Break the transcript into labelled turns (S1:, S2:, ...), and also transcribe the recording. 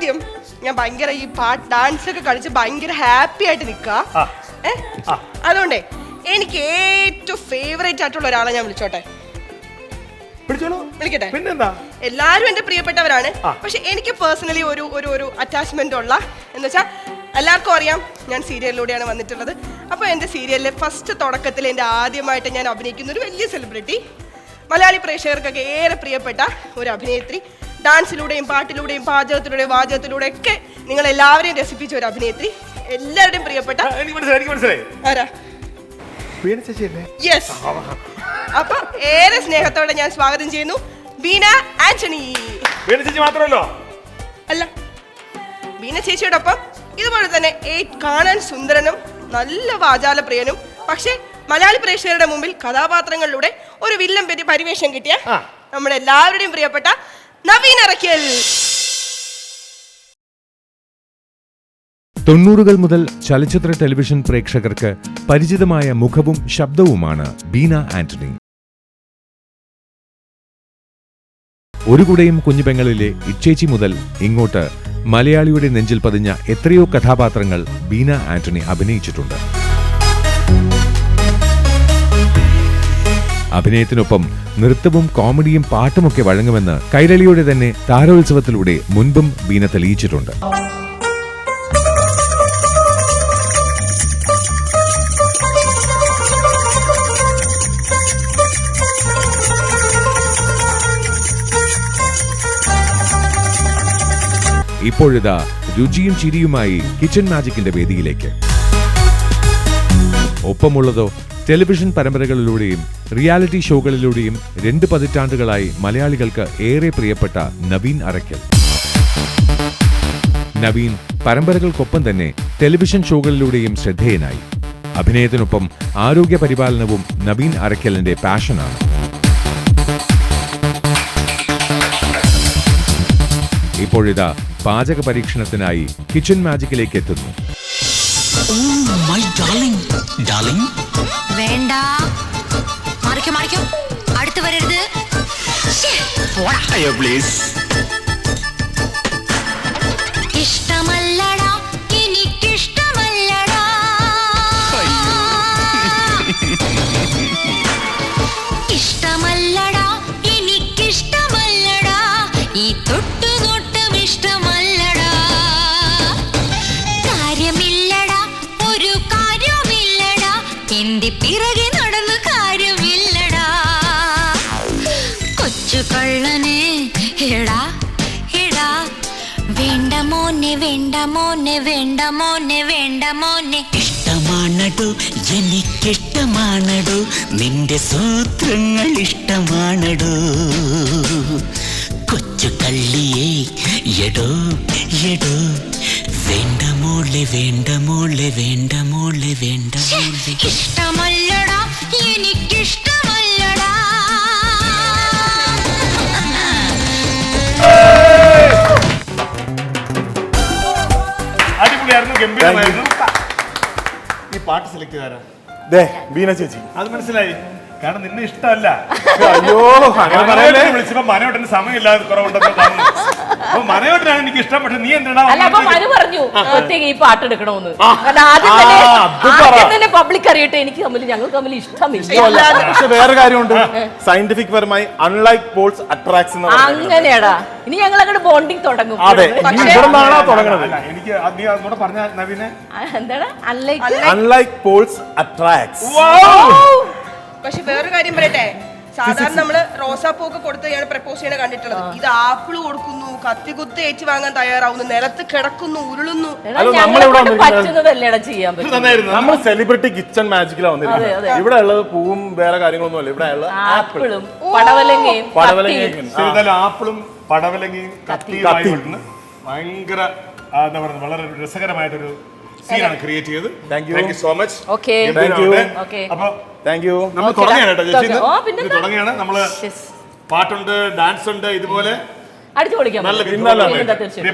S1: ആദ്യം ഞാൻ ഭയങ്കര ഈ ഡാൻസ് ഒക്കെ കളിച്ച് ഭയങ്കര ഹാപ്പി ആയിട്ട് നിൽക്കുക. അതുകൊണ്ടേ എനിക്ക് ഏറ്റവും ഫേവറേറ്റ് ആയിട്ടുള്ള ഒരാളെ ഞാൻ വിളിച്ചോട്ടെ. വിളിക്കട്ടെ? എല്ലാരും എന്റെ പ്രിയപ്പെട്ടവരാണ്. പക്ഷെ എനിക്ക് പേഴ്സണലി ഒരു അറ്റാച്ച്മെന്റ് ഉള്ള എന്ന് വെച്ചാൽ എല്ലാവർക്കും അറിയാം ഞാൻ സീരിയലിലൂടെയാണ് വന്നിട്ടുള്ളത്. അപ്പോൾ എൻ്റെ സീരിയലിലെ ഫസ്റ്റ് തുടക്കത്തിൽ എൻ്റെ ആദ്യമായിട്ട് ഞാൻ അഭിനയിക്കുന്ന ഒരു വലിയ സെലിബ്രിറ്റി, മലയാളി പ്രേക്ഷകർക്കൊക്കെ ഏറെ പ്രിയപ്പെട്ട ഒരു അഭിനേത്രി, ഡാൻസിലൂടെയും പാട്ടിലൂടെയും പാചകത്തിലൂടെയും വാചകത്തിലൂടെയും ഒക്കെ നിങ്ങൾ എല്ലാവരെയും രസിപ്പിച്ച ഒരു അഭിനേത്രി, എല്ലാവരുടെയും പ്രിയപ്പെട്ട ആരാ? യെസ്. അപ്പൊ ഏറെ സ്നേഹത്തോടെ ഞാൻ സ്വാഗതം ചെയ്യുന്നു ബീന ആന്റണി.
S2: മാത്രമല്ലോ
S1: അല്ല, ബീന ചേച്ചിയോടൊപ്പം ഇതുപോലെ തന്നെ കാണാൻ സുന്ദരനും നല്ല വാചാലപ്രിയനും പക്ഷെ മലയാളി പ്രേക്ഷകരുടെ മുമ്പിൽ കഥാപാത്രങ്ങളിലൂടെ ഒരു വില്ലൻ പരിവേഷം കിട്ടിയ നമ്മുടെ എല്ലാവരുടെയും പ്രിയപ്പെട്ട നവീൻ അറക്കൽ.
S3: 90കൾ മുതൽ ചലച്ചിത്ര ടെലിവിഷൻ പ്രേക്ഷകർക്ക് പരിചിതമായ മുഖവും ശബ്ദവുമാണ് ബീന ആന്റണി. ഒരു കുടയും കുഞ്ഞുപെങ്ങളിലെ ഇച്ചേച്ചി മുതൽ ഇങ്ങോട്ട് മലയാളിയുടെ നെഞ്ചിൽ പതിഞ്ഞ എത്രയോ കഥാപാത്രങ്ങൾ ബീന ആന്റണി അഭിനയിച്ചിട്ടുണ്ട്. അഭിനയത്തിനൊപ്പം നൃത്തവും കോമഡിയും പാട്ടുമൊക്കെ വഴങ്ങുമെന്ന് കൈരളിയുടെ തന്നെ താരോത്സവത്തിലൂടെ മുൻപും ബീന തെളിയിച്ചിട്ടുണ്ട്. ഇപ്പോഴിതാ രുചിയും ചിരിയുമായി കിച്ചൺ മാജിക്കിന്റെ വേദിയിലേക്ക്. ഒപ്പമുള്ളതോ ടെലിവിഷൻ പരമ്പരകളിലൂടെയും റിയാലിറ്റി ഷോകളിലൂടെയും 2 പതിറ്റാണ്ടുകളായി മലയാളികൾക്ക് ഏറെ പ്രിയപ്പെട്ട നവീൻ അറക്കൽ. നവീൻ പരമ്പരകൾക്കൊപ്പം തന്നെ ടെലിവിഷൻ ഷോകളിലൂടെയും ശ്രദ്ധേയനായി. അഭിനയത്തിനൊപ്പം ആരോഗ്യ പരിപാലനവും നവീൻ അറക്കലിന്റെ പാഷനാണ്. ഇപ്പോഴിതാ പാചക പരീക്ഷണത്തിനായി കിച്ചൺ മാജിക്കിലേക്ക് എത്തുന്നു.
S4: വേണ്ട, മാറിക്കോ, അടുത്ത് വരരുത്. ഇഷ്ടമല്ലടാ, എനിക്കിഷ്ടമല്ലടാ. ഇഷ്ടമല്ലടാ, എനിക്കിഷ്ടമല്ലടാ. ഈ തൊട്ടുനോട്ടം ഇഷ്ടമല്ലടാ. കാര്യമില്ലടാ, ഒരു കാര്യമില്ലടാ. എന്റെ പിറകെ നടന്നു കാര്യമില്ലടാ. കൊച്ചു കള്ളനെ എടാ എടാ. വേണ്ട മോനെ, വേണ്ട മോനെ, വേണ്ട മോനെ, വേണ്ട മോനെ.
S5: ഇഷ്ടമാണടോ, എനിക്കിഷ്ടമാണടോ, നിന്റെ സൂത്രങ്ങൾ ഇഷ്ടമാണടോ. കൊച്ചു കള്ളിയേ എടോ എടോ. വേണ്ട മോളെ, വേണ്ട മോളെ, വേണ്ട മോളെ, വേണ്ട മോളെ.
S4: ഇഷ്ടമല്ലടാ, എനിക്കിഷ്ടമല്ലടാ.
S2: അടിപൊളിയായിരുന്നു, ഗംഭീരമായിരുന്നു. ഈ പാട്ട് സെലക്ട് ചെയ്താരാ?
S6: ബീന ചേച്ചി.
S2: അത് മനസ്സിലായി, കാരണം നിന്നെ ഇഷ്ടമല്ല.
S6: അയ്യോ,
S2: വിളിച്ചപ്പോ മനോട്ടന് സമയമില്ലാതെ കുറവുണ്ടെന്ന് പറഞ്ഞു. അപ്പൊ മനോട്ടനാണ് എനിക്ക് ഇഷ്ടം. പക്ഷെ നീ എന്തിനാ
S7: പറഞ്ഞു പ്രത്യേക ഈ പാട്ട് എടുക്കണമെന്ന്? ആദ്യം തന്നെ പബ്ലിക് അറിയട്ടെ, എനിക്ക് ഞങ്ങൾ തമ്മിൽ ഇഷ്ടമില്ല.
S6: പക്ഷെ വേറെ കാര്യമുണ്ട്, സയന്റിഫിക് പരമായി അൺലൈക്ക് പോൾസ് അട്രാക്ട്സ്.
S7: അങ്ങനെയാടാ, ഇനി ഞങ്ങൾ അങ്ങോട്ട് ബോണ്ടിങ് തുടങ്ങും.
S2: എനിക്ക് നീ അങ്ങോട്ട് പറഞ്ഞ നവീനെ
S7: എന്താണ്
S6: അൺലൈക്ക് പോൾസ് അട്രാക്ട്സ്.
S1: പക്ഷെ വേറൊരു കാര്യം പറയട്ടെ, സാധാരണ നമ്മള് റോസാപ്പൂക്ക് കൊടുത്ത് ഞാൻ പ്രപ്പോസ് ചെയ്യണ കണ്ടിട്ടുള്ളത്. ഇത് ആപ്പിള് കൊടുക്കുന്നു, കത്തികുത്ത് ഏറ്റ് വാങ്ങാൻ തയ്യാറാവുന്നു, നിലത്ത് കിടക്കുന്നു, ഉരുളുന്നു.
S7: പറ്റുന്നതല്ലേടാ ചെയ്യാൻ പറ്റും.
S6: നമ്മൾ സെലിബ്രിറ്റി കിച്ചൺ മാജിക്കിലാണ് വന്നിരിക്കുന്നത്. ഇവിടെ ഉള്ളത് പൂവും വേറെ കാര്യങ്ങളൊന്നും അല്ല. ഇവിടെ ഉള്ളത്
S7: ആപ്പിളും പടവലങ്ങയും.
S2: ആപ്പിളും പടവലങ്ങയും കത്തിയും ഭയങ്കര എന്താ പറയുക, വളരെ രസകരമായിട്ടൊരു സീനാണ് ക്രിയേറ്റ് ചെയ്തത്. Thank you so much. അപ്പൊ നമ്മൾ തുടങ്ങിയാണ്. നമ്മള് പാട്ടുണ്ട്, ഡാൻസ് ഉണ്ട്, ഇതുപോലെ
S7: അടിച്ചു പൊളിക്കാം.
S2: നല്ല
S7: തീർച്ചയായും.